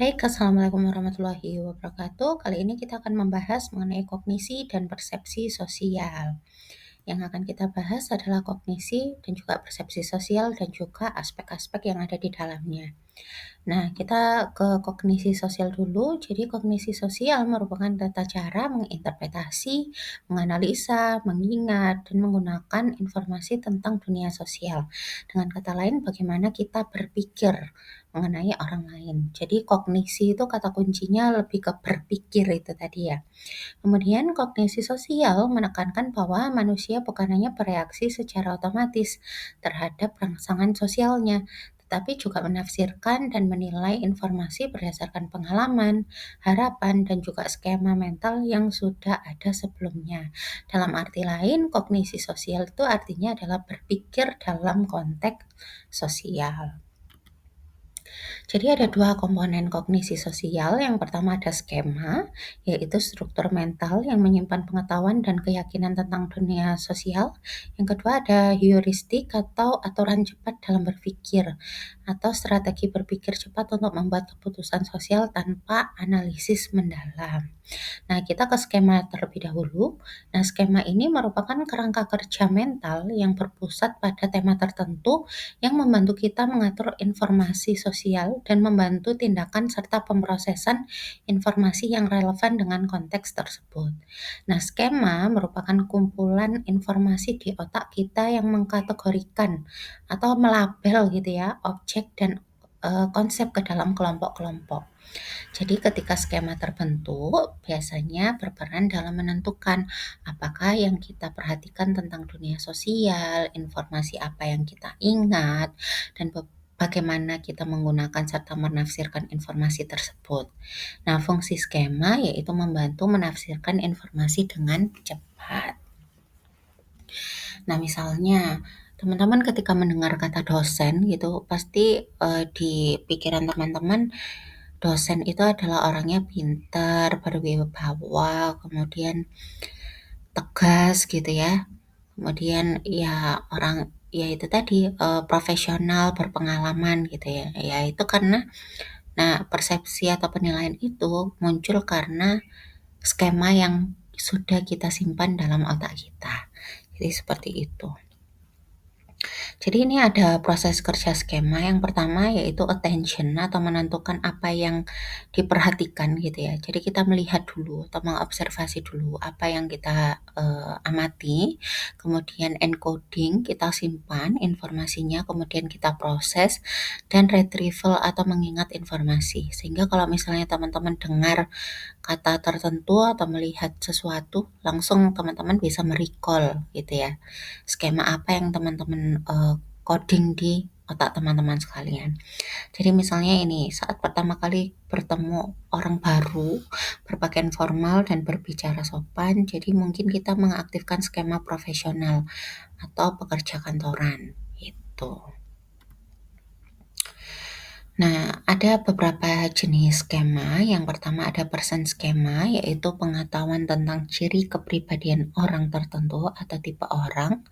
Baik, assalamualaikum warahmatullahi wabarakatuh. Kali ini kita akan membahas mengenai kognisi dan persepsi sosial. Yang akan kita bahas adalah kognisi dan juga persepsi sosial dan juga aspek-aspek yang ada di dalamnya. Nah, kita ke kognisi sosial dulu. Jadi, kognisi sosial merupakan tata cara menginterpretasi, menganalisa, mengingat, dan menggunakan informasi tentang dunia sosial. Dengan kata lain, bagaimana kita berpikir mengenai orang lain. Jadi, kognisi itu kata kuncinya lebih ke berpikir itu tadi ya. Kemudian kognisi sosial menekankan bahwa manusia bukan hanya bereaksi secara otomatis terhadap rangsangan sosialnya, tetapi juga menafsirkan dan menilai informasi berdasarkan pengalaman, harapan, dan juga skema mental yang sudah ada sebelumnya. Dalam arti lain, kognisi sosial itu artinya adalah berpikir dalam konteks sosial. Jadi ada dua komponen kognisi sosial. Yang pertama ada skema, yaitu struktur mental yang menyimpan pengetahuan dan keyakinan tentang dunia sosial. Yang kedua ada heuristik atau aturan cepat dalam berpikir, atau strategi berpikir cepat untuk membuat keputusan sosial tanpa analisis mendalam. Nah, kita ke skema terlebih dahulu. Nah, skema ini merupakan kerangka kerja mental yang berpusat pada tema tertentu yang membantu kita mengatur informasi sosial dan membantu tindakan serta pemrosesan informasi yang relevan dengan konteks tersebut. Nah, skema merupakan kumpulan informasi di otak kita yang mengkategorikan atau melabel gitu ya, objek dan konsep ke dalam kelompok-kelompok. Jadi ketika skema terbentuk, biasanya berperan dalam menentukan apakah yang kita perhatikan tentang dunia sosial, informasi apa yang kita ingat, dan bagaimana kita menggunakan serta menafsirkan informasi tersebut. Nah, fungsi skema yaitu membantu menafsirkan informasi dengan cepat. Nah, misalnya teman-teman ketika mendengar kata dosen gitu, pasti di pikiran teman-teman dosen itu adalah orangnya pintar, berwibawa, kemudian tegas gitu ya. Kemudian ya orang ya itu tadi profesional, berpengalaman gitu ya. Ya itu karena persepsi atau penilaian itu muncul karena skema yang sudah kita simpan dalam otak kita. Jadi seperti itu. Jadi ini ada proses kerja skema. Yang pertama yaitu attention atau menentukan apa yang diperhatikan gitu ya. Jadi kita melihat dulu atau mengobservasi dulu apa yang kita amati, kemudian encoding kita simpan informasinya, kemudian kita proses dan retrieval atau mengingat informasi. Sehingga kalau misalnya teman-teman dengar kata tertentu atau melihat sesuatu, langsung teman-teman bisa merecall gitu ya skema apa yang teman-teman coding di otak teman-teman sekalian. Jadi misalnya ini, saat pertama kali bertemu orang baru, berpakaian formal dan berbicara sopan, jadi mungkin kita mengaktifkan skema profesional atau pekerja kantoran gitu. Nah, ada beberapa jenis skema. Yang pertama ada person skema, yaitu pengetahuan tentang ciri kepribadian orang tertentu atau tipe orang.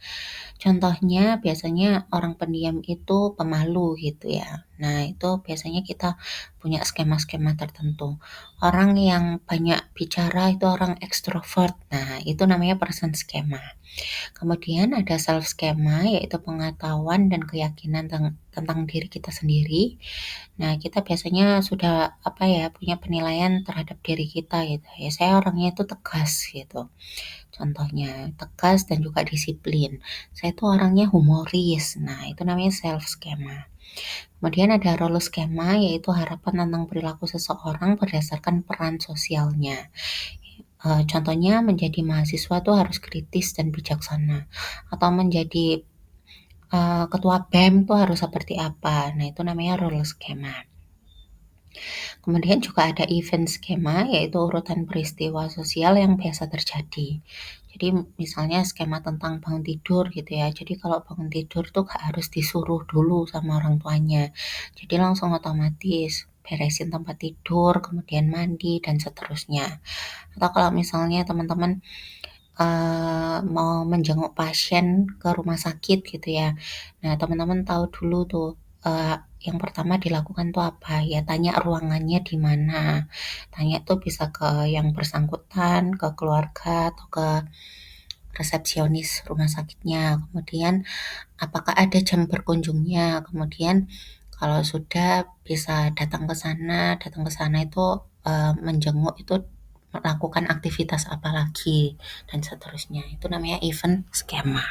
Contohnya biasanya orang pendiam itu pemalu gitu ya. Nah, itu biasanya kita punya skema-skema tertentu. Orang yang banyak bicara itu orang ekstrovert. Nah, itu namanya person skema. Kemudian ada self skema, yaitu pengetahuan dan keyakinan tentang diri kita sendiri. Nah, kita biasanya sudah punya penilaian terhadap diri kita gitu. Ya, saya orangnya itu tegas gitu. Contohnya tegas dan juga disiplin. Saya tuh orangnya humoris. Nah, itu namanya self skema. Kemudian ada role skema, yaitu harapan tentang perilaku seseorang berdasarkan peran sosialnya. Contohnya menjadi mahasiswa tuh harus kritis dan bijaksana, atau menjadi ketua BEM tuh harus seperti apa. Nah, itu namanya role skema. Kemudian juga ada event skema, yaitu urutan peristiwa sosial yang biasa terjadi. Jadi misalnya skema tentang bangun tidur gitu ya. Jadi kalau bangun tidur tuh gak harus disuruh dulu sama orang tuanya. Jadi langsung otomatis beresin tempat tidur, kemudian mandi, dan seterusnya. Atau kalau misalnya teman-teman mau menjenguk pasien ke rumah sakit gitu ya. Nah, teman-teman tahu dulu tuh yang pertama dilakukan tuh apa? Ya tanya ruangannya di mana. Tanya tuh bisa ke yang bersangkutan, ke keluarga atau ke resepsionis rumah sakitnya. Kemudian apakah ada jam berkunjungnya. Kemudian kalau sudah bisa datang ke sana itu menjenguk itu melakukan aktivitas apa lagi dan seterusnya. Itu namanya event skema.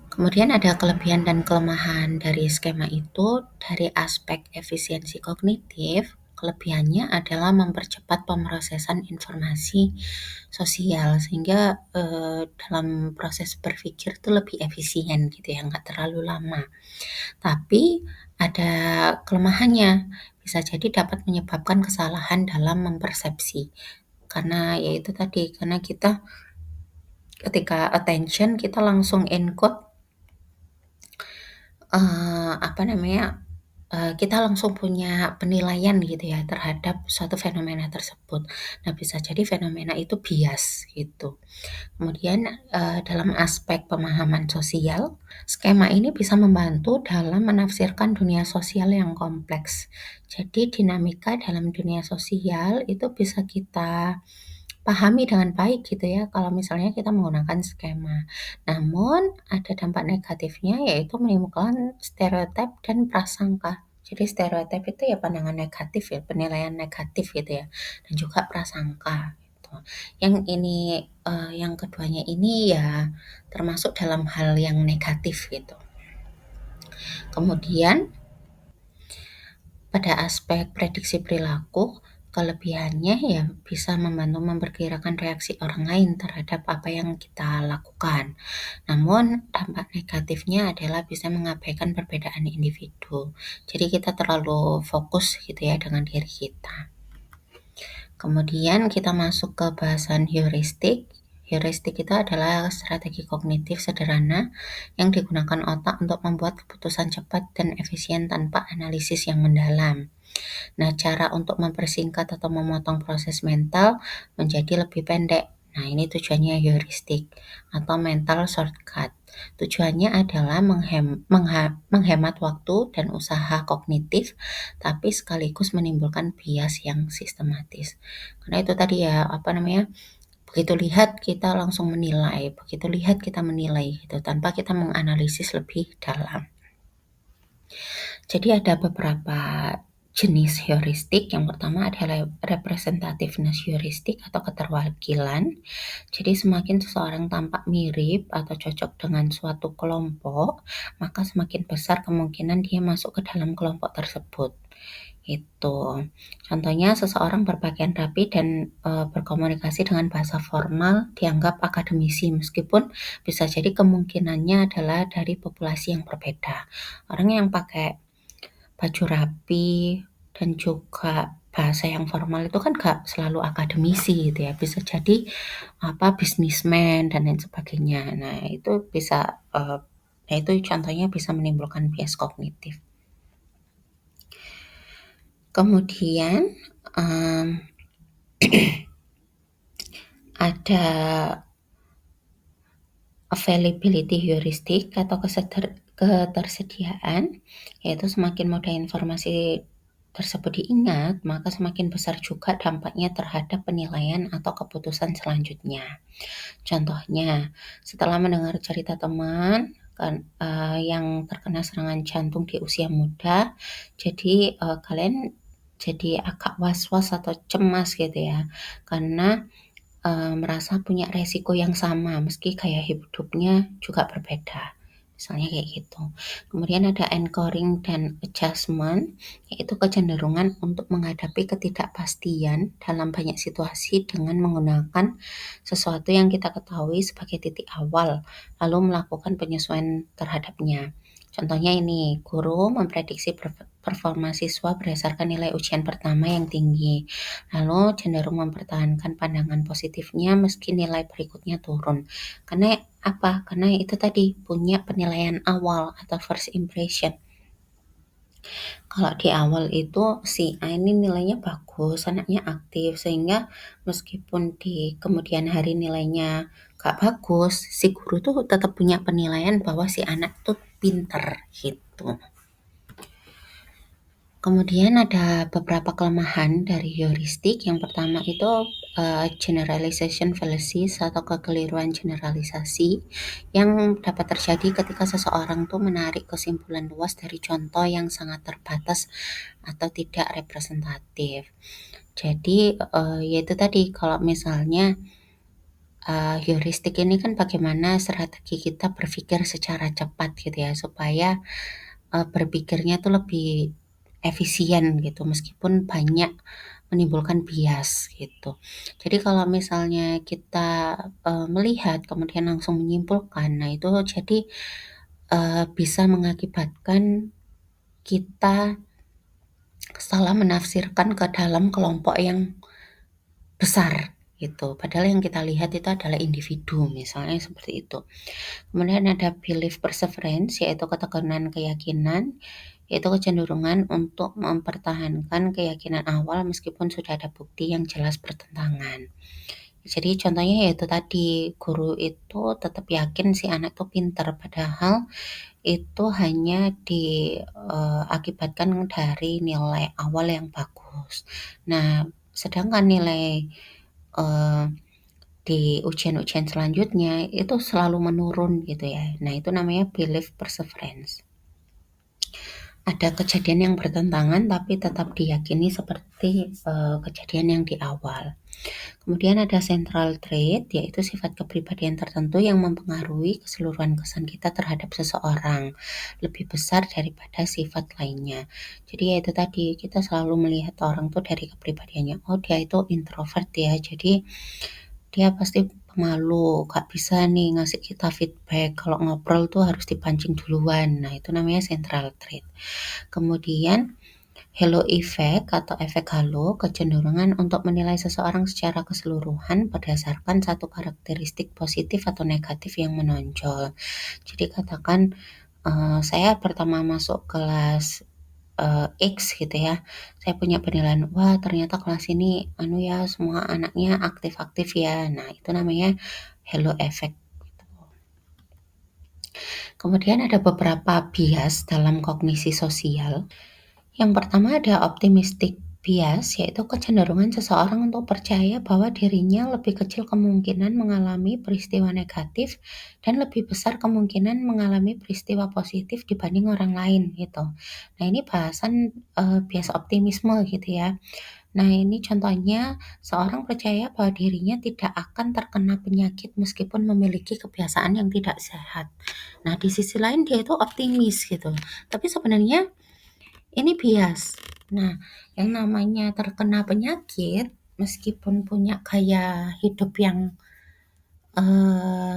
Kemudian ada kelebihan dan kelemahan dari skema itu. Dari aspek efisiensi kognitif, kelebihannya adalah mempercepat pemrosesan informasi sosial sehingga dalam proses berpikir itu lebih efisien gitu ya, nggak terlalu lama. Tapi ada kelemahannya, bisa jadi dapat menyebabkan kesalahan dalam mempersepsi. Karena yaitu tadi, karena kita ketika attention kita langsung encode apa namanya, kita langsung punya penilaian gitu ya terhadap suatu fenomena tersebut. Nah, bisa jadi fenomena itu bias gitu. Kemudian, dalam aspek pemahaman sosial, skema ini bisa membantu dalam menafsirkan dunia sosial yang kompleks. Jadi dinamika dalam dunia sosial itu bisa kita pahami dengan baik gitu ya kalau misalnya kita menggunakan skema. Namun ada dampak negatifnya yaitu menimbulkan stereotip dan prasangka. Jadi stereotip itu ya pandangan negatif ya, penilaian negatif gitu ya, dan juga prasangka gitu. Yang ini yang keduanya ini ya termasuk dalam hal yang negatif gitu. Kemudian pada aspek prediksi perilaku, kelebihannya ya bisa membantu memperkirakan reaksi orang lain terhadap apa yang kita lakukan. Namun dampak negatifnya adalah bisa mengabaikan perbedaan individu. Jadi kita terlalu fokus gitu ya dengan diri kita. Kemudian kita masuk ke bahasan heuristik. Heuristik itu adalah strategi kognitif sederhana yang digunakan otak untuk membuat keputusan cepat dan efisien tanpa analisis yang mendalam. Nah, cara untuk mempersingkat atau memotong proses mental menjadi lebih pendek. Nah, ini tujuannya heuristik atau mental shortcut. Tujuannya adalah menghemat waktu dan usaha kognitif, tapi sekaligus menimbulkan bias yang sistematis. Karena itu tadi ya, apa namanya, begitu lihat kita langsung menilai, begitu lihat kita menilai gitu, tanpa kita menganalisis lebih dalam. Jadi ada beberapa jenis heuristik. Yang pertama adalah representativeness heuristik atau keterwakilan. Jadi semakin seseorang tampak mirip atau cocok dengan suatu kelompok, maka semakin besar kemungkinan dia masuk ke dalam kelompok tersebut. Itu. Contohnya seseorang berpakaian rapi dan berkomunikasi dengan bahasa formal dianggap akademisi meskipun bisa jadi kemungkinannya adalah dari populasi yang berbeda. Orang yang pakai baju rapi dan juga bahasa yang formal itu kan gak selalu akademisi gitu ya, bisa jadi apa bisnismen dan lain sebagainya. Nah, itu bisa nah itu contohnya bisa menimbulkan bias kognitif. Kemudian ada availability heuristik atau ketersediaan, yaitu semakin mudah informasi tersebut diingat, maka semakin besar juga dampaknya terhadap penilaian atau keputusan selanjutnya. Contohnya, setelah mendengar cerita teman yang terkena serangan jantung di usia muda, jadi kalian jadi agak was-was atau cemas gitu ya, karena merasa punya resiko yang sama meski gaya hidupnya juga berbeda. Misalnya kayak gitu. Kemudian ada anchoring dan adjustment, yaitu kecenderungan untuk menghadapi ketidakpastian dalam banyak situasi dengan menggunakan sesuatu yang kita ketahui sebagai titik awal, lalu melakukan penyesuaian terhadapnya. Contohnya ini, guru memprediksi performa siswa berdasarkan nilai ujian pertama yang tinggi, lalu cenderung mempertahankan pandangan positifnya meski nilai berikutnya turun. Karena apa? Karena itu tadi punya penilaian awal atau first impression. Kalau di awal itu si A ini nilainya bagus, anaknya aktif, sehingga meskipun di kemudian hari nilainya gak bagus, si guru tuh tetap punya penilaian bahwa si anak tuh pinter gitu. Kemudian ada beberapa kelemahan dari heuristik. Yang pertama itu generalization fallacies atau kekeliruan generalisasi yang dapat terjadi ketika seseorang tuh menarik kesimpulan luas dari contoh yang sangat terbatas atau tidak representatif. Jadi yaitu tadi kalau misalnya heuristik ini kan bagaimana strategi kita berpikir secara cepat gitu ya supaya berpikirnya tuh lebih efisien gitu meskipun banyak menimbulkan bias gitu. Jadi kalau misalnya kita melihat kemudian langsung menyimpulkan, nah itu jadi bisa mengakibatkan kita salah menafsirkan ke dalam kelompok yang besar gitu. Padahal yang kita lihat itu adalah individu, misalnya seperti itu. Kemudian ada belief perseverance, yaitu ketekunan keyakinan, yaitu kecenderungan untuk mempertahankan keyakinan awal meskipun sudah ada bukti yang jelas bertentangan. Jadi contohnya yaitu tadi, guru itu tetap yakin si anak itu pintar, padahal itu hanya diakibatkan dari nilai awal yang bagus. Nah, sedangkan nilai eh, di ujian-ujian selanjutnya itu selalu menurun gitu ya. Nah, itu namanya belief perseverance. Ada kejadian yang bertentangan tapi tetap diyakini seperti kejadian yang di awal. Kemudian ada central trait, yaitu sifat kepribadian tertentu yang mempengaruhi keseluruhan kesan kita terhadap seseorang lebih besar daripada sifat lainnya. Jadi yaitu tadi kita selalu melihat orang tuh dari kepribadiannya. Oh, dia itu introvert ya. Jadi dia pasti pemalu, gak bisa nih ngasih kita feedback. Kalau ngobrol tuh harus dipancing duluan. Nah, itu namanya central trait. Kemudian halo effect atau efek halo, kecenderungan untuk menilai seseorang secara keseluruhan berdasarkan satu karakteristik positif atau negatif yang menonjol. Jadi katakan saya pertama masuk kelas X gitu ya, saya punya penilaian, wah ternyata kelas ini ya semua anaknya aktif-aktif ya. Nah, itu namanya halo effect. Kemudian ada beberapa bias dalam kognisi sosial. Yang pertama ada optimistic bias, yaitu kecenderungan seseorang untuk percaya bahwa dirinya lebih kecil kemungkinan mengalami peristiwa negatif dan lebih besar kemungkinan mengalami peristiwa positif dibanding orang lain gitu. Nah, ini bahasan bias optimisme gitu ya. Nah, ini contohnya seorang percaya bahwa dirinya tidak akan terkena penyakit meskipun memiliki kebiasaan yang tidak sehat. Nah, di sisi lain dia itu optimis gitu. Tapi sebenarnya ini bias. Nah, yang namanya terkena penyakit, meskipun punya gaya hidup yang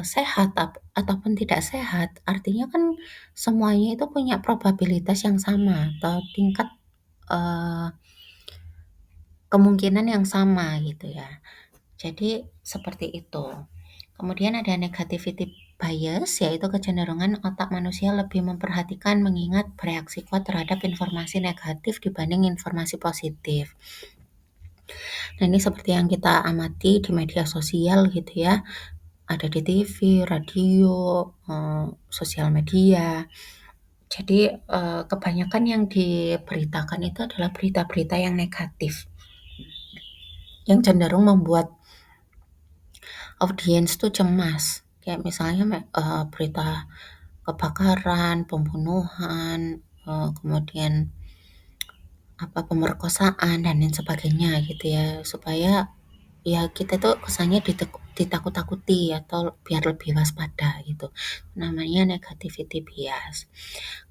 sehat ataupun tidak sehat, artinya kan semuanya itu punya probabilitas yang sama atau tingkat eee, kemungkinan yang sama gitu ya. Jadi seperti itu. Kemudian ada negativity bias, yaitu kecenderungan otak manusia lebih memperhatikan, mengingat, bereaksi kuat terhadap informasi negatif dibanding informasi positif. Nah, ini seperti yang kita amati di media sosial gitu ya. Ada di TV, radio, sosial media. Jadi kebanyakan yang diberitakan itu adalah berita-berita yang negatif, yang cenderung membuat audiens tuh cemas. Kayak misalnya berita kebakaran, pembunuhan, kemudian pemerkosaan dan lain sebagainya gitu ya. Supaya ya kita tuh kesannya ditakut-takuti atau biar lebih waspada gitu. Namanya negativity bias.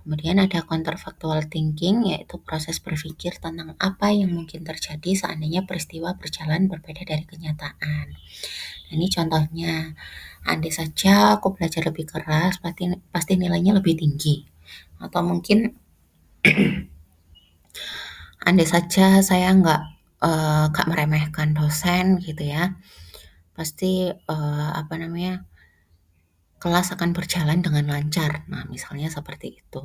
Kemudian ada counterfactual thinking, yaitu proses berpikir tentang apa yang mungkin terjadi seandainya peristiwa berjalan berbeda dari kenyataan. Nah, ini contohnya, andai saja aku belajar lebih keras, pasti nilainya lebih tinggi. Atau mungkin andai saja saya nggak meremehkan dosen gitu ya, pasti kelas akan berjalan dengan lancar. Nah, misalnya seperti itu.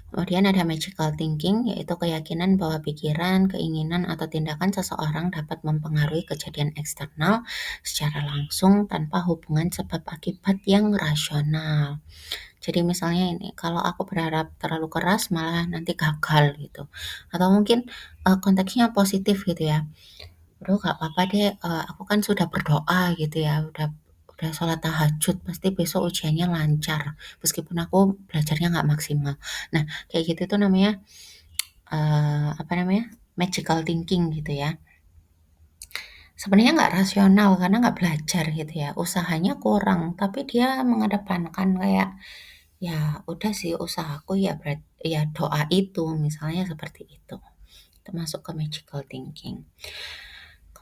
Kemudian ada magical thinking, yaitu keyakinan bahwa pikiran, keinginan, atau tindakan seseorang dapat mempengaruhi kejadian eksternal secara langsung tanpa hubungan sebab akibat yang rasional. Jadi misalnya ini, kalau aku berharap terlalu keras malah nanti gagal gitu. Atau mungkin konteksnya positif gitu ya. Aduh gak apa-apa deh, aku kan sudah berdoa gitu ya, udah sholat tahajud, pasti besok ujiannya lancar, meskipun aku belajarnya nggak maksimal. Nah, kayak gitu tuh namanya, apa namanya, magical thinking gitu ya. Sebenarnya nggak rasional karena nggak belajar gitu ya, usahanya kurang, tapi dia mengedepankan kayak, ya udah sih usahaku ya ya doa itu, misalnya seperti itu. Itu masuk ke magical thinking.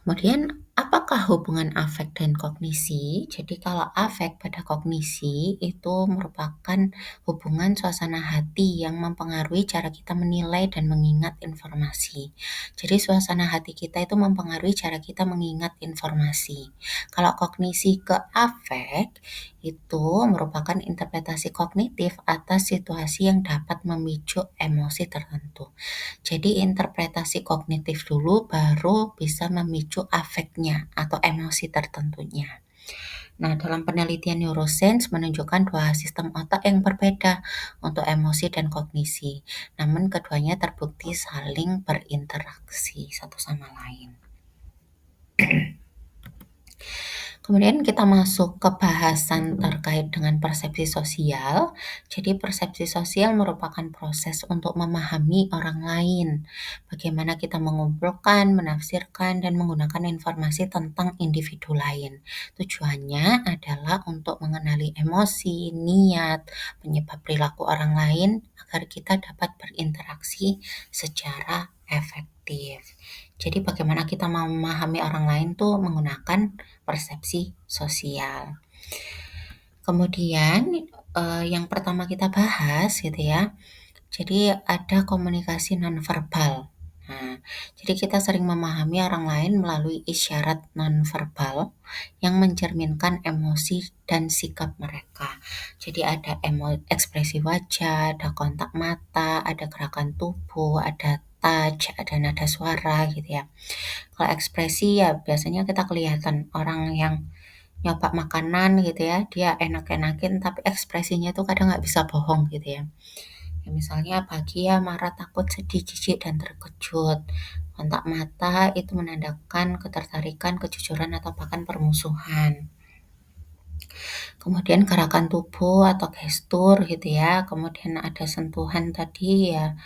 Kemudian, apakah hubungan afek dan kognisi? Jadi kalau afek pada kognisi itu merupakan hubungan suasana hati yang mempengaruhi cara kita menilai dan mengingat informasi. Jadi suasana hati kita itu mempengaruhi cara kita mengingat informasi. Kalau kognisi ke afek itu merupakan interpretasi kognitif atas situasi yang dapat memicu emosi tertentu. Jadi interpretasi kognitif dulu baru bisa memicu afeknya atau emosi tertentunya. Nah, dalam penelitian neuroscience menunjukkan dua sistem otak yang berbeda untuk emosi dan kognisi. Namun keduanya terbukti saling berinteraksi satu sama lain. Kemudian kita masuk ke bahasan terkait dengan persepsi sosial. Jadi persepsi sosial merupakan proses untuk memahami orang lain. Bagaimana kita mengumpulkan, menafsirkan, dan menggunakan informasi tentang individu lain. Tujuannya adalah untuk mengenali emosi, niat, penyebab perilaku orang lain agar kita dapat berinteraksi secara efektif. Jadi bagaimana kita memahami orang lain tuh menggunakan persepsi sosial. Kemudian yang pertama kita bahas gitu ya. Jadi ada komunikasi nonverbal. Nah, jadi kita sering memahami orang lain melalui isyarat nonverbal yang mencerminkan emosi dan sikap mereka. Jadi ada ekspresi wajah, ada kontak mata, ada gerakan tubuh, ada touch, ada nada suara gitu ya. Kalau ekspresi ya biasanya kita kelihatan orang yang nyoba makanan gitu ya, dia enak-enakin tapi ekspresinya tuh kadang nggak bisa bohong gitu ya. Ya misalnya bahagia, marah, takut, sedih, jijik, dan terkejut. Kontak mata itu menandakan ketertarikan, kejujuran, atau bahkan permusuhan. Kemudian gerakan tubuh atau gestur gitu ya. Kemudian ada sentuhan tadi ya.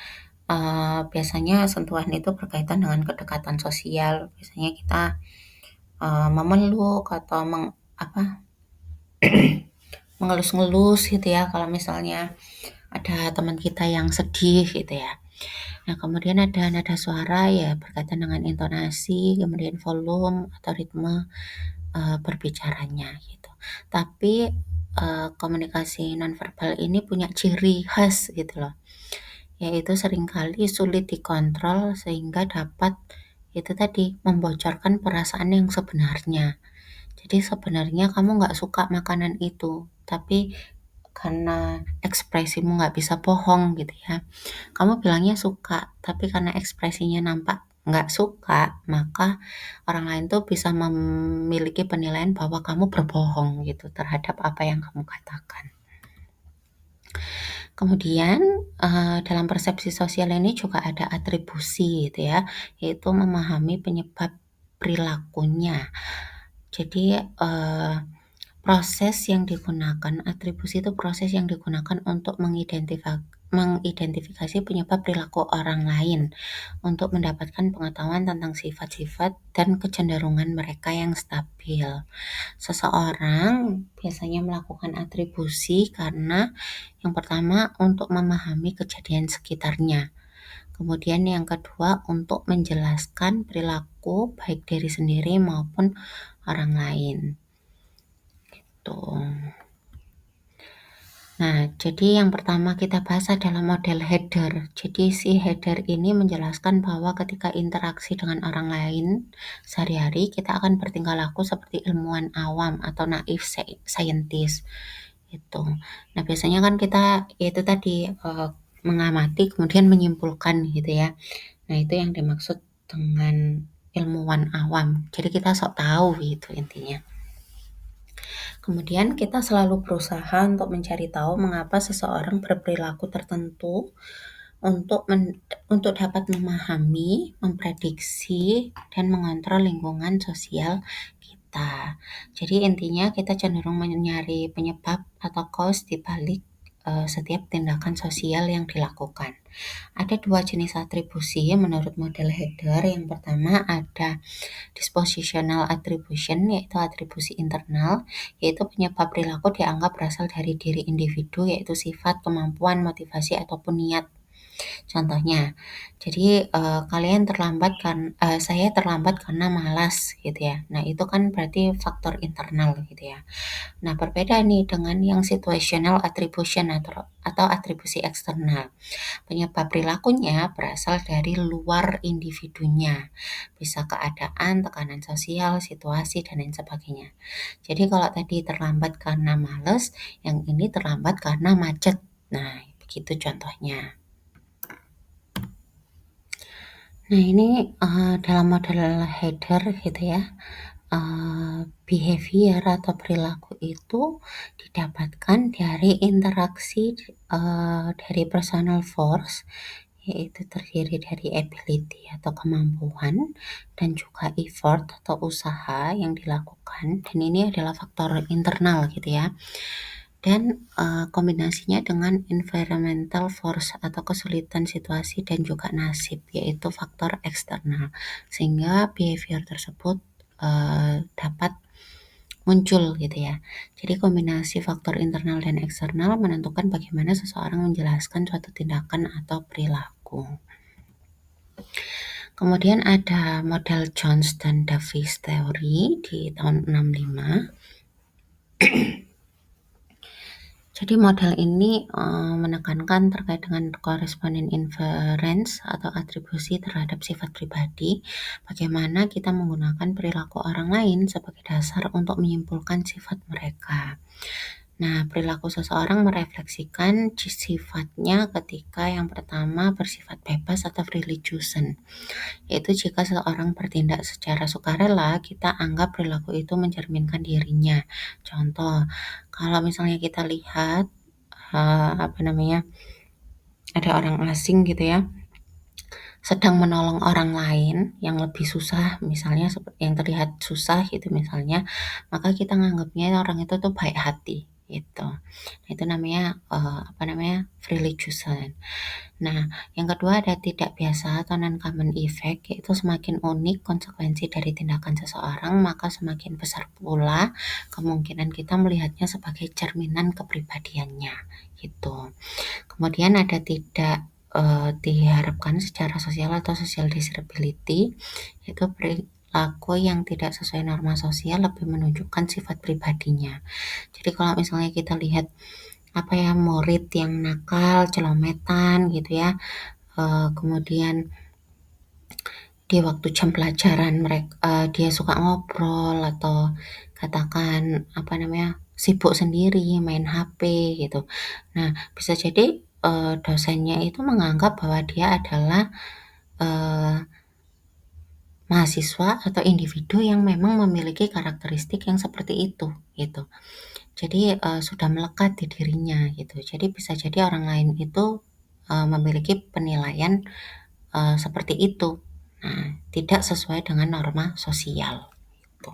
Biasanya sentuhan itu berkaitan dengan kedekatan sosial. Biasanya kita memeluk atau mengelus-ngelus gitu ya kalau misalnya ada teman kita yang sedih gitu ya. Nah, kemudian ada nada suara ya berkaitan dengan intonasi, kemudian volume atau ritme berbicaranya gitu. Tapi komunikasi nonverbal ini punya ciri khas gitu loh. Yaitu seringkali sulit dikontrol sehingga dapat itu tadi membocorkan perasaan yang sebenarnya. Jadi sebenarnya kamu nggak suka makanan itu, tapi karena ekspresimu nggak bisa bohong gitu ya. Kamu bilangnya suka, tapi karena ekspresinya nampak nggak suka, maka orang lain tuh bisa memiliki penilaian bahwa kamu berbohong gitu terhadap apa yang kamu katakan. Kemudian dalam persepsi sosial ini juga ada atribusi gitu ya, yaitu memahami penyebab perilakunya. Jadi proses yang digunakan, atribusi itu proses yang digunakan untuk mengidentifikasi penyebab perilaku orang lain untuk mendapatkan pengetahuan tentang sifat-sifat dan kecenderungan mereka yang stabil. Seseorang biasanya melakukan atribusi karena yang pertama untuk memahami kejadian sekitarnya. Kemudian yang kedua untuk menjelaskan perilaku baik diri sendiri maupun orang lain. Nah, jadi yang pertama kita bahas adalah model header. Jadi si header ini menjelaskan bahwa ketika interaksi dengan orang lain sehari-hari kita akan bertingkah laku seperti ilmuwan awam atau naif scientist. gitu. Nah, biasanya kan kita itu tadi, mengamati kemudian menyimpulkan gitu ya. Nah, itu yang dimaksud dengan ilmuwan awam. Jadi kita sok tahu gitu intinya. Kemudian kita selalu berusaha untuk mencari tahu mengapa seseorang berperilaku tertentu untuk dapat memahami, memprediksi, dan mengontrol lingkungan sosial kita. Jadi intinya kita cenderung mencari penyebab atau cause di balik setiap tindakan sosial yang dilakukan. Ada dua jenis atribusi menurut model Heger. Yang pertama ada dispositional attribution, yaitu atribusi internal, yaitu penyebab perilaku dianggap berasal dari diri individu, yaitu sifat, kemampuan, motivasi, ataupun niat. Contohnya, jadi saya terlambat karena malas gitu ya. Nah, itu kan berarti faktor internal gitu ya. Nah, berbeda nih dengan yang situational attribution atau atribusi eksternal. Penyebab perilakunya berasal dari luar individunya. Bisa keadaan, tekanan sosial, situasi, dan lain sebagainya. Jadi kalau tadi terlambat karena malas, yang ini terlambat karena macet. Nah, begitu contohnya. Nah, ini dalam model Heger gitu ya, behavior atau perilaku itu didapatkan dari interaksi dari personal force, yaitu terdiri dari ability atau kemampuan dan juga effort atau usaha yang dilakukan, dan ini adalah faktor internal gitu ya. Dan kombinasinya dengan environmental force atau kesulitan situasi dan juga nasib, yaitu faktor eksternal, sehingga behavior tersebut dapat muncul gitu ya. Jadi kombinasi faktor internal dan eksternal menentukan bagaimana seseorang menjelaskan suatu tindakan atau perilaku. Kemudian ada model Jones dan Davis teori di tahun 65. Jadi model ini menekankan terkait dengan corresponding inference atau atribusi terhadap sifat pribadi, bagaimana kita menggunakan perilaku orang lain sebagai dasar untuk menyimpulkan sifat mereka. Nah, perilaku seseorang merefleksikan sifatnya ketika yang pertama bersifat bebas atau freely chosen, yaitu jika seseorang bertindak secara sukarela, kita anggap perilaku itu mencerminkan dirinya. Contoh, kalau misalnya kita lihat ada orang asing gitu ya, sedang menolong orang lain yang lebih susah, misalnya yang terlihat susah gitu misalnya, maka kita nganggapnya orang itu tuh baik hati gitu. Nah, itu namanya freely chosen. Nah, yang kedua ada tidak biasa atau non-common effect, yaitu semakin unik konsekuensi dari tindakan seseorang, maka semakin besar pula kemungkinan kita melihatnya sebagai cerminan kepribadiannya gitu. Kemudian ada tidak diharapkan secara sosial atau social desirability, yaitu perilaku yang tidak sesuai norma sosial lebih menunjukkan sifat pribadinya. Jadi kalau misalnya kita lihat murid yang nakal, celometan gitu ya, kemudian di waktu jam pelajaran dia suka ngobrol atau katakan sibuk sendiri main HP gitu. Nah, bisa jadi dosennya itu menganggap bahwa dia adalah mahasiswa atau individu yang memang memiliki karakteristik yang seperti itu gitu. Jadi sudah melekat di dirinya gitu. Jadi bisa jadi orang lain itu memiliki penilaian seperti itu. Nah, tidak sesuai dengan norma sosial. Gitu.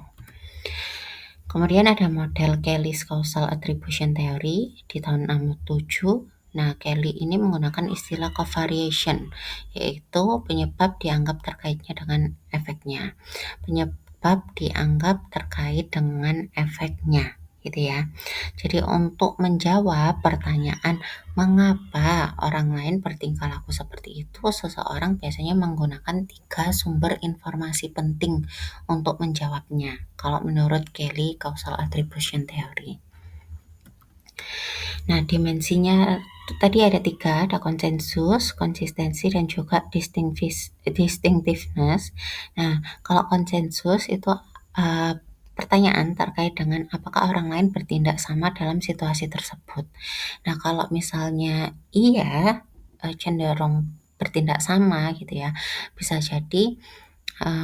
Kemudian ada model Kelly's Causal Attribution Theory di tahun 67. Nah, Kelly ini menggunakan istilah covariation, yaitu penyebab dianggap terkaitnya dengan efeknya. Penyebab dianggap terkait dengan efeknya, gitu ya. Jadi untuk menjawab pertanyaan mengapa orang lain bertingkah laku seperti itu, seseorang biasanya menggunakan 3 sumber informasi penting untuk menjawabnya. Kalau menurut Kelly Causal Attribution Theory. Nah, dimensinya tadi ada 3, ada konsensus, konsistensi, dan juga distinctiveness. Nah, kalau konsensus itu pertanyaan terkait dengan apakah orang lain bertindak sama dalam situasi tersebut. Nah, kalau misalnya iya, cenderung bertindak sama gitu ya, bisa jadi,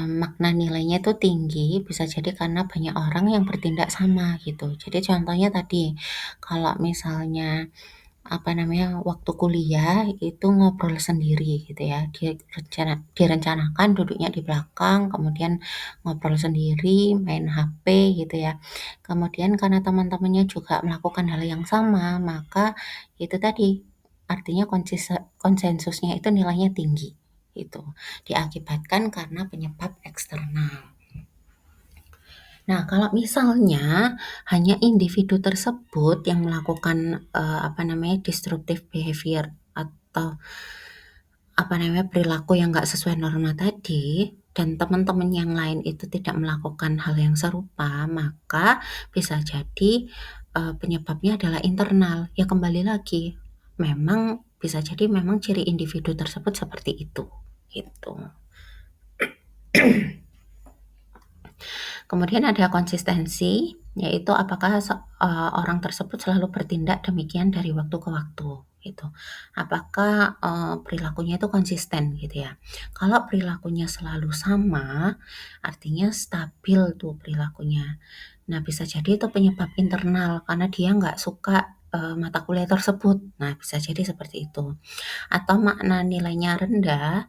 makna nilainya itu tinggi, bisa jadi karena banyak orang yang bertindak sama gitu. Jadi contohnya tadi, kalau misalnya waktu kuliah itu ngobrol sendiri gitu ya, direncanakan duduknya di belakang, kemudian ngobrol sendiri, main HP gitu ya. Kemudian karena teman-temannya juga melakukan hal yang sama, maka itu tadi, artinya konsensusnya itu nilainya tinggi, itu diakibatkan karena penyebab eksternal. Nah, kalau misalnya hanya individu tersebut yang melakukan, disruptive behavior atau, perilaku yang nggak sesuai norma tadi, dan teman-teman yang lain itu tidak melakukan hal yang serupa, maka bisa jadi, penyebabnya adalah internal. Ya kembali lagi, memang bisa jadi memang ciri individu tersebut seperti itu, gitu. Kemudian ada konsistensi, yaitu apakah orang tersebut selalu bertindak demikian dari waktu ke waktu, gitu. Apakah, perilakunya itu konsisten gitu ya. Kalau perilakunya selalu sama, artinya stabil tuh perilakunya. Nah, bisa jadi itu penyebab internal karena dia nggak suka, mata kuliah tersebut. Nah, bisa jadi seperti itu. Atau makna nilainya rendah,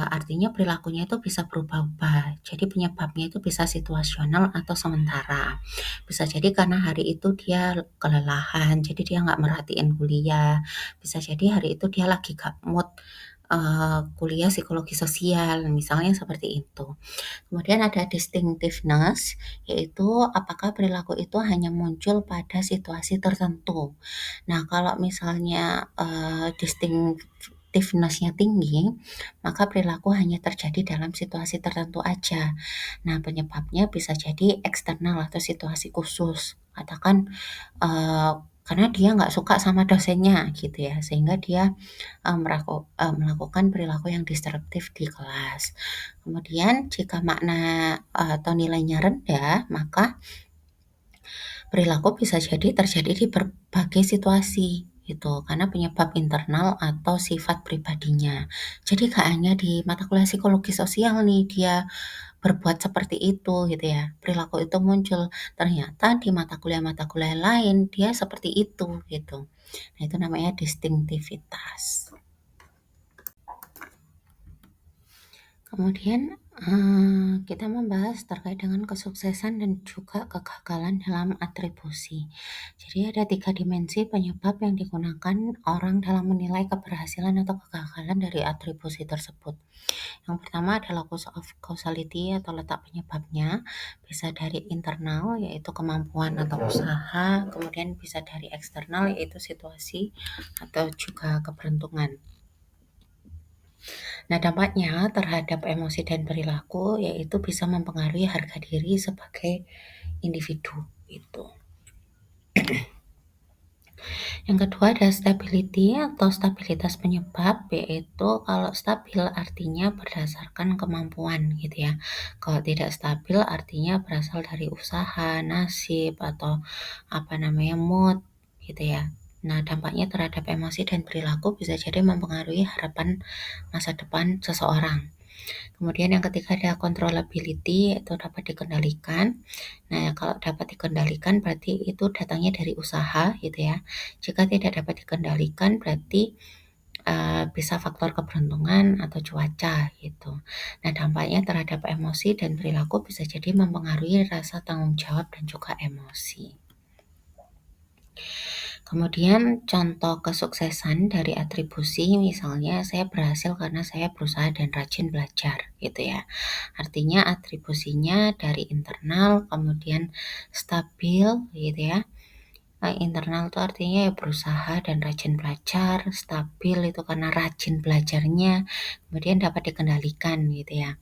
artinya perilakunya itu bisa berubah-ubah. Jadi penyebabnya itu bisa situasional atau sementara. Bisa jadi karena hari itu dia kelelahan, jadi dia nggak merhatiin kuliah. Bisa jadi hari itu dia lagi gak mood, kuliah psikologi sosial, misalnya seperti itu. Kemudian ada distinctiveness, yaitu apakah perilaku itu hanya muncul pada situasi tertentu. Nah, kalau misalnya, distinctiveness-nya tinggi, maka perilaku hanya terjadi dalam situasi tertentu aja. Nah, penyebabnya bisa jadi eksternal atau situasi khusus. Katakan, karena dia nggak suka sama dosennya gitu ya, sehingga dia, melakukan perilaku yang disruptif di kelas. Kemudian jika makna, atau nilainya rendah, maka perilaku bisa jadi terjadi di berbagai situasi gitu, karena penyebab internal atau sifat pribadinya. Jadi nggak hanya di mata kuliah psikologi sosial nih dia berbuat seperti itu gitu ya, perilaku itu muncul, ternyata di mata kuliah lain dia seperti itu gitu. Nah, itu namanya distinktivitas. Kemudian, kita membahas terkait dengan kesuksesan dan juga kegagalan dalam atribusi. Jadi ada 3 dimensi penyebab yang digunakan orang dalam menilai keberhasilan atau kegagalan dari atribusi tersebut. Yang pertama adalah causality atau letak penyebabnya, bisa dari internal yaitu kemampuan atau usaha, kemudian bisa dari eksternal yaitu situasi atau juga keberuntungan. Nah, dampaknya terhadap emosi dan perilaku yaitu bisa mempengaruhi harga diri sebagai individu itu. Yang kedua ada stability atau stabilitas penyebab, yaitu kalau stabil artinya berdasarkan kemampuan gitu ya. Kalau tidak stabil artinya berasal dari usaha, nasib atau mood gitu ya. Nah, dampaknya terhadap emosi dan perilaku bisa jadi mempengaruhi harapan masa depan seseorang. Kemudian yang ketiga ada controllability, itu dapat dikendalikan. Nah, kalau dapat dikendalikan berarti itu datangnya dari usaha gitu ya. Jika tidak dapat dikendalikan berarti bisa faktor keberuntungan atau cuaca gitu. Nah, dampaknya terhadap emosi dan perilaku bisa jadi mempengaruhi rasa tanggung jawab dan juga emosi. Kemudian contoh kesuksesan dari atribusi, misalnya saya berhasil karena saya berusaha dan rajin belajar gitu ya. Artinya atribusinya dari internal, kemudian stabil gitu ya. Internal itu artinya ya berusaha dan rajin belajar, stabil itu karena rajin belajarnya, kemudian dapat dikendalikan gitu ya.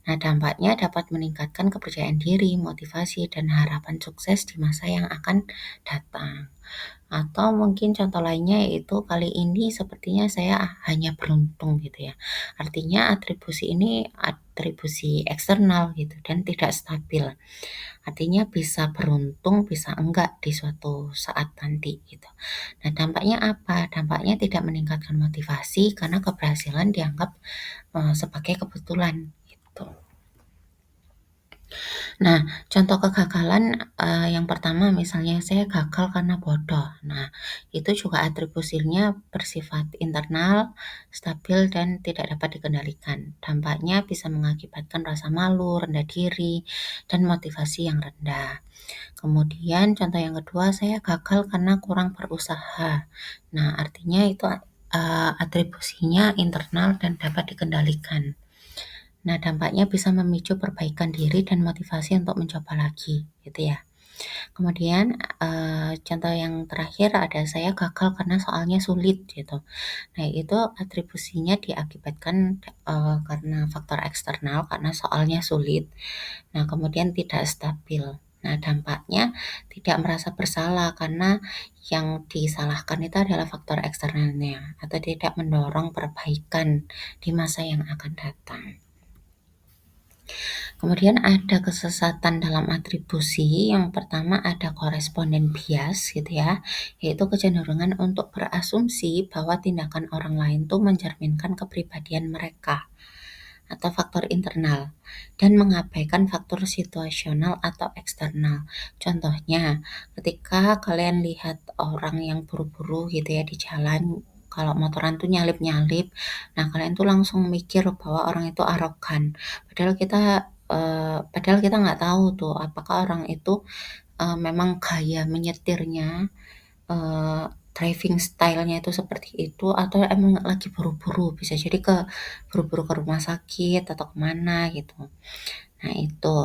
Nah, dampaknya dapat meningkatkan kepercayaan diri, motivasi, dan harapan sukses di masa yang akan datang. Atau mungkin contoh lainnya yaitu kali ini sepertinya saya hanya beruntung gitu ya. Artinya atribusi ini atribusi eksternal gitu dan tidak stabil. Artinya bisa beruntung, bisa enggak di suatu saat nanti gitu. Nah, dampaknya apa? Dampaknya tidak meningkatkan motivasi karena keberhasilan dianggap sebagai kebetulan gitu. Nah, contoh kegagalan yang pertama misalnya saya gagal karena bodoh. Nah, itu juga atribusinya bersifat internal, stabil, dan tidak dapat dikendalikan. Dampaknya bisa mengakibatkan rasa malu, rendah diri, dan motivasi yang rendah. Kemudian contoh yang kedua, saya gagal karena kurang berusaha. Nah, artinya itu atribusinya internal dan dapat dikendalikan. Nah, dampaknya bisa memicu perbaikan diri dan motivasi untuk mencoba lagi, gitu ya. Kemudian, contoh yang terakhir ada saya gagal karena soalnya sulit, gitu. Nah, itu atribusinya diakibatkan, karena faktor eksternal, karena soalnya sulit. Nah, kemudian tidak stabil. Nah, dampaknya tidak merasa bersalah karena yang disalahkan itu adalah faktor eksternalnya atau tidak mendorong perbaikan di masa yang akan datang. Kemudian ada kesesatan dalam atribusi. Yang pertama ada koresponden bias gitu ya, yaitu kecenderungan untuk berasumsi bahwa tindakan orang lain tuh mencerminkan kepribadian mereka atau faktor internal dan mengabaikan faktor situasional atau eksternal. Contohnya, ketika kalian lihat orang yang buru-buru gitu ya di jalan, kalau motoran tuh nyalip-nyalip, nah kalian tuh langsung mikir bahwa orang itu arogan. Padahal kita nggak tahu tuh apakah orang itu memang gaya menyetirnya, driving style-nya itu seperti itu atau emang lagi buru-buru, bisa jadi buru-buru ke rumah sakit atau kemana gitu. Nah itu.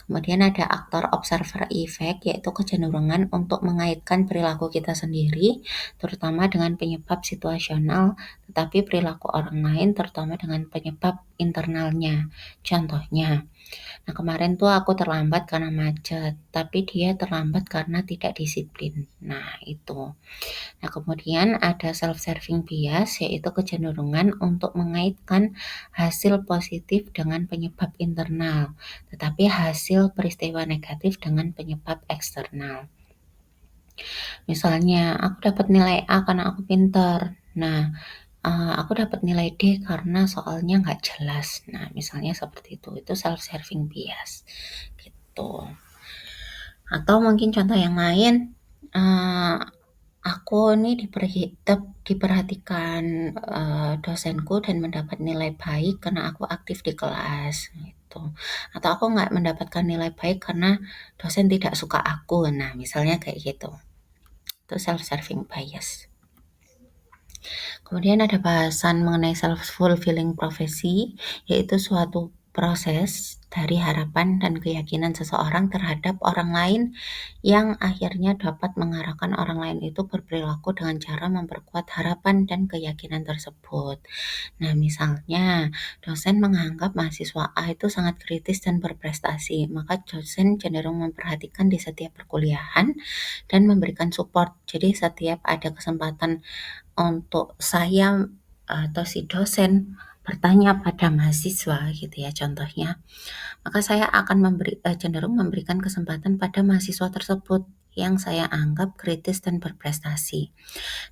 Kemudian ada aktor observer effect, yaitu kecenderungan untuk mengaitkan perilaku kita sendiri, terutama dengan penyebab situasional, tetapi perilaku orang lain terutama dengan penyebab internalnya. Contohnya, nah kemarin tuh aku terlambat karena macet, tapi dia terlambat karena tidak disiplin. Nah itu. Nah, kemudian ada self-serving bias, yaitu kecenderungan untuk mengaitkan hasil positif dengan penyebab internal, tetapi hasil peristiwa negatif dengan penyebab eksternal. Misalnya, aku dapat nilai A karena aku pintar. Nah, aku dapat nilai D karena soalnya nggak jelas. Nah, misalnya seperti itu self-serving bias. Gitu. Atau mungkin contoh yang lain, aku nih diperhatikan dosenku dan mendapat nilai baik karena aku aktif di kelas gitu. Atau aku nggak mendapatkan nilai baik karena dosen tidak suka aku. Nah, misalnya kayak gitu. Itu self-serving bias. Kemudian ada bahasan mengenai self-fulfilling prophecy, yaitu suatu proses dari harapan dan keyakinan seseorang terhadap orang lain yang akhirnya dapat mengarahkan orang lain itu berperilaku dengan cara memperkuat harapan dan keyakinan tersebut. Nah, misalnya dosen menganggap mahasiswa A itu sangat kritis dan berprestasi, maka dosen cenderung memperhatikan di setiap perkuliahan dan memberikan support. Jadi setiap ada kesempatan untuk saya atau si dosen bertanya pada mahasiswa gitu ya contohnya, maka saya akan cenderung memberikan kesempatan pada mahasiswa tersebut yang saya anggap kritis dan berprestasi.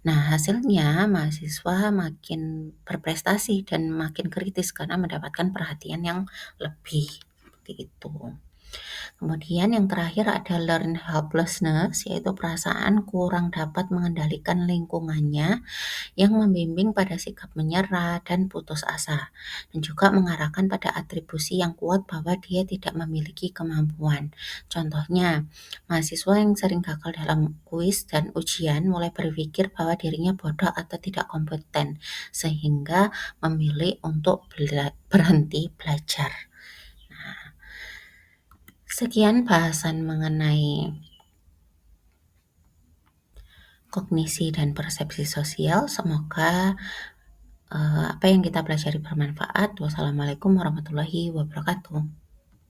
Nah, hasilnya mahasiswa makin berprestasi dan makin kritis karena mendapatkan perhatian yang lebih, seperti itu. Kemudian yang terakhir ada learned helplessness, yaitu perasaan kurang dapat mengendalikan lingkungannya yang membimbing pada sikap menyerah dan putus asa, dan juga mengarahkan pada atribusi yang kuat bahwa dia tidak memiliki kemampuan. Contohnya, mahasiswa yang sering gagal dalam kuis dan ujian mulai berpikir bahwa dirinya bodoh atau tidak kompeten, sehingga memilih untuk berhenti belajar. Sekian bahasan mengenai kognisi dan persepsi sosial. Semoga apa yang kita pelajari bermanfaat. Wassalamualaikum warahmatullahi wabarakatuh.